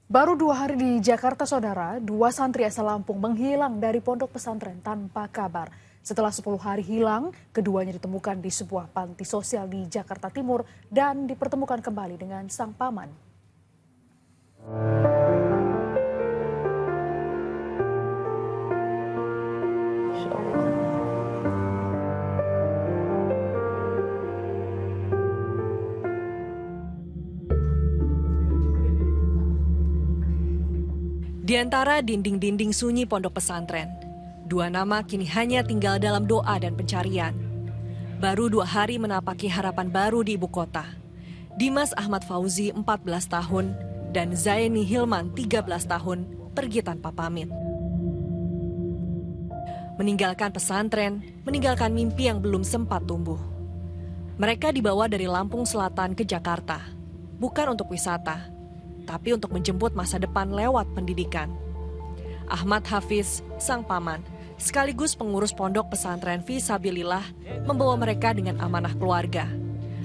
Baru 2 hari di Jakarta, saudara, 2 santri asal Lampung menghilang dari pondok pesantren tanpa kabar. Setelah 10 hari hilang, keduanya ditemukan di sebuah panti sosial di Jakarta Timur dan dipertemukan kembali dengan sang paman. Di antara dinding-dinding sunyi pondok pesantren, 2 nama kini hanya tinggal dalam doa dan pencarian. Baru 2 hari menapaki harapan baru di ibu kota. Dimas Ahmad Fauzi 14 tahun dan Zaini Hilman 13 tahun pergi tanpa pamit. Meninggalkan pesantren, meninggalkan mimpi yang belum sempat tumbuh. Mereka dibawa dari Lampung Selatan ke Jakarta, bukan untuk wisata, tapi untuk menjemput masa depan lewat pendidikan. Ahmad Hafiz, sang paman, sekaligus pengurus pondok pesantren Fisabilillah, membawa mereka dengan amanah keluarga,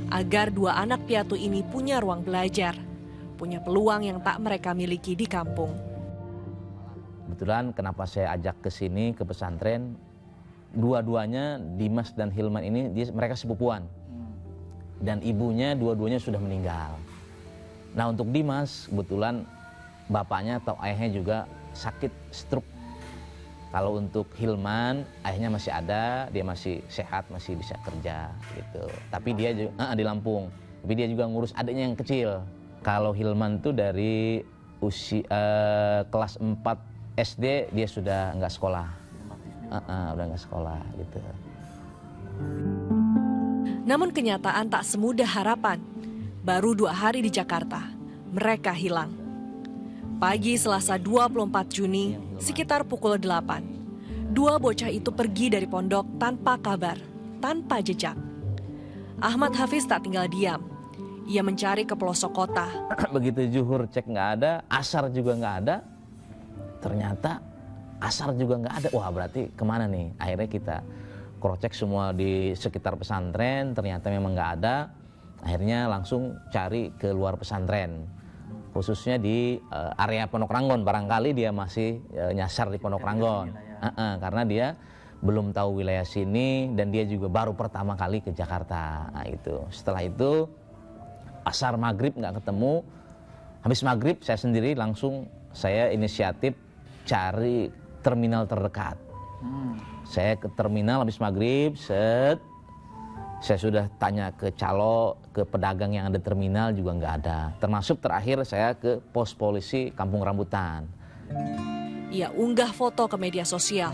agar 2 anak piatu ini punya ruang belajar, punya peluang yang tak mereka miliki di kampung. Kebetulan kenapa saya ajak ke sini, ke pesantren, dua-duanya Dimas dan Hilman ini, mereka sepupuan. Dan ibunya dua-duanya sudah meninggal. Nah, untuk Dimas, kebetulan bapaknya atau ayahnya juga sakit stroke. Kalau untuk Hilman, ayahnya masih ada, dia masih sehat, masih bisa kerja gitu. Tapi dia juga di Lampung. Tapi dia juga ngurus adiknya yang kecil. Kalau Hilman tuh dari usia kelas 4 SD dia sudah nggak sekolah. Udah nggak sekolah gitu. Namun kenyataan tak semudah harapan. Baru 2 hari di Jakarta, mereka hilang. Pagi Selasa 24 Juni, sekitar pukul 8, 2 bocah itu pergi dari pondok tanpa kabar, tanpa jejak. Ahmad Hafiz tak tinggal diam. Ia mencari ke pelosok kota. Begitu zuhur cek nggak ada, asar juga nggak ada. Ternyata asar juga nggak ada. Wah, berarti kemana nih? Akhirnya kita cross-check semua di sekitar pesantren, ternyata memang nggak ada. Akhirnya langsung cari ke luar pesantren, khususnya di area Pondok Ranggon. Barangkali dia masih nyasar di Pondok Ranggon, karena dia belum tahu wilayah sini dan dia juga baru pertama kali ke Jakarta. Nah, itu. Setelah itu asar maghrib nggak ketemu, habis maghrib saya sendiri langsung saya inisiatif cari terminal terdekat. Saya ke terminal habis maghrib, saya sudah tanya ke calo, ke pedagang yang ada terminal juga nggak ada. Termasuk terakhir saya ke pos polisi Kampung Rambutan. Ia unggah foto ke media sosial,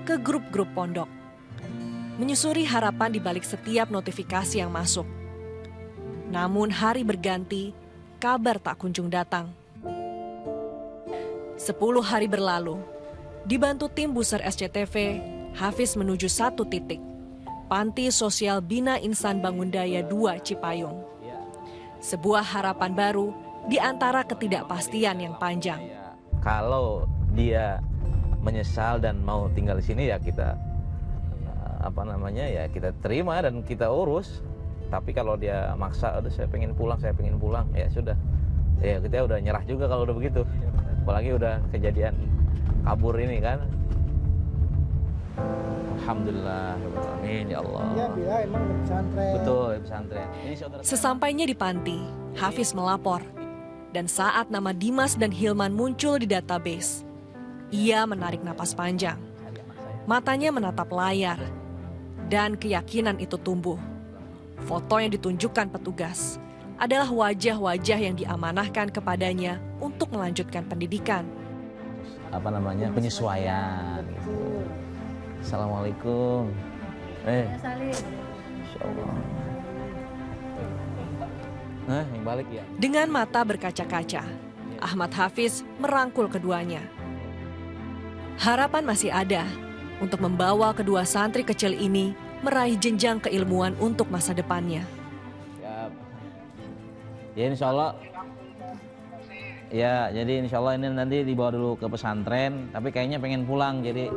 ke grup-grup pondok. Menyusuri harapan di balik setiap notifikasi yang masuk. Namun hari berganti, kabar tak kunjung datang. 10 hari berlalu, dibantu tim Buser SCTV, Hafiz menuju satu titik. Panti Sosial Bina Insan Bangun Daya 2 Cipayung. Sebuah harapan baru di antara ketidakpastian yang panjang. Kalau dia menyesal dan mau tinggal di sini ya kita ya kita terima dan kita urus. Tapi kalau dia maksa, udah saya pengen pulang, ya sudah. Ya kita udah nyerah juga kalau udah begitu. Apalagi udah kejadian kabur ini kan. Alhamdulillah, amin ya Allah. Ya, bila emang di pesantren. Betul, di pesantren. Sesampainya di panti, Hafiz melapor. Dan saat nama Dimas dan Hilman muncul di database, ia menarik napas panjang. Matanya menatap layar, dan keyakinan itu tumbuh. Foto yang ditunjukkan petugas adalah wajah-wajah yang diamanahkan kepadanya untuk melanjutkan pendidikan. Penyesuaian. Gitu. Assalamualaikum. Insyaallah. Yang balik ya. Dengan mata berkaca-kaca, Ahmad Hafiz merangkul keduanya. Harapan masih ada untuk membawa kedua santri kecil ini meraih jenjang keilmuan untuk masa depannya. Ya insyaallah. Ya, jadi insyaallah ini nanti dibawa dulu ke pesantren, tapi kayaknya pengen pulang jadi.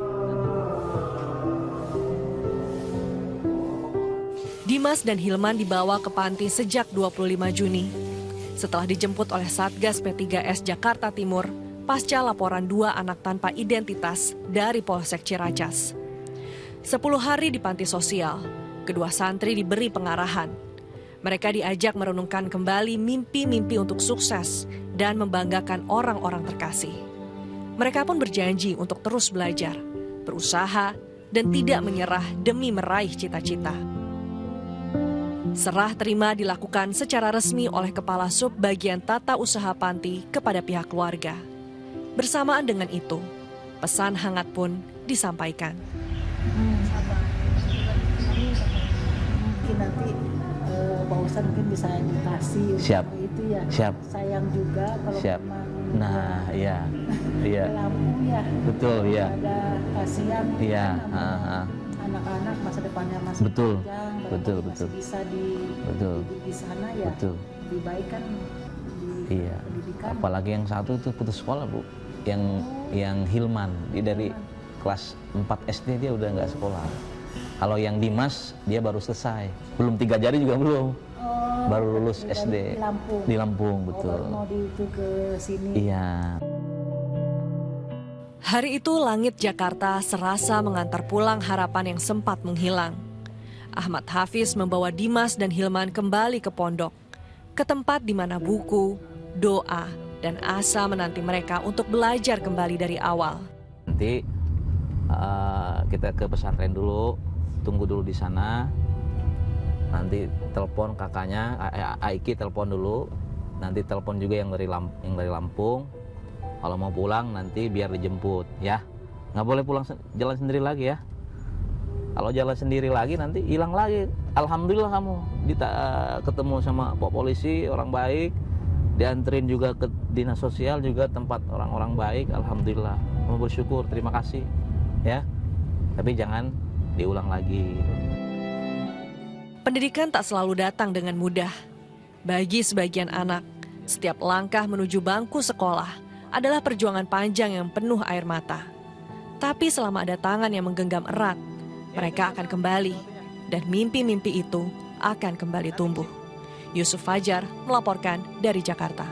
Dimas dan Hilman dibawa ke panti sejak 25 Juni. setelah dijemput oleh Satgas P3S Jakarta Timur pasca laporan 2 anak tanpa identitas dari Polsek Ciracas. 10 hari di panti sosial, kedua santri diberi pengarahan. Mereka diajak merenungkan kembali mimpi-mimpi untuk sukses dan membanggakan orang-orang terkasih. Mereka pun berjanji untuk terus belajar, berusaha, dan tidak menyerah demi meraih cita-cita. Serah terima dilakukan secara resmi oleh Kepala Sub Bagian Tata Usaha Panti kepada pihak keluarga. Bersamaan dengan itu, pesan hangat pun disampaikan. Mungkin nanti Pak Ustadz mungkin bisa edukasi. Siap. Itu ya. Siap. Sayang juga kalau Siap. memang Nah, iya. Iya. lampu ya. Betul, iya. Ada kasihan. Iya, kan anak-anak masa depannya masih Betul. panjang. Betul, masih betul. bisa Betul. di sana ya. Betul. Lebih baik kan di Iya. pendidikan. Apalagi yang satu itu putus sekolah, Bu. Yang Hilman, dia dari kelas 4 SD dia udah nggak sekolah. Kalau yang Dimas dia baru selesai, belum 3 jari juga belum, baru lulus SD Di Lampung. di Lampung, betul. Baru mau itu ke sini. Iya. Hari itu langit Jakarta serasa mengantar pulang harapan yang sempat menghilang. Ahmad Hafiz membawa Dimas dan Hilman kembali ke pondok, ke tempat di mana buku, doa, dan asa menanti mereka untuk belajar kembali dari awal. Nanti kita ke pesantren dulu, tunggu dulu di sana. Nanti telepon kakaknya, Aiki telepon dulu. Nanti telepon juga yang dari Lampung. Kalau mau pulang nanti biar dijemput, ya. Nggak boleh pulang jalan sendiri lagi ya. Kalau jalan sendiri lagi nanti hilang lagi. Alhamdulillah kamu ketemu sama Pak Polisi, orang baik. Dianterin juga ke dinas sosial juga tempat orang-orang baik. Alhamdulillah. Mau bersyukur, terima kasih. Ya. Tapi jangan diulang lagi. Pendidikan tak selalu datang dengan mudah. Bagi sebagian anak, setiap langkah menuju bangku sekolah adalah perjuangan panjang yang penuh air mata. Tapi selama ada tangan yang menggenggam erat, mereka akan kembali dan mimpi-mimpi itu akan kembali tumbuh. Yusuf Fajar melaporkan dari Jakarta.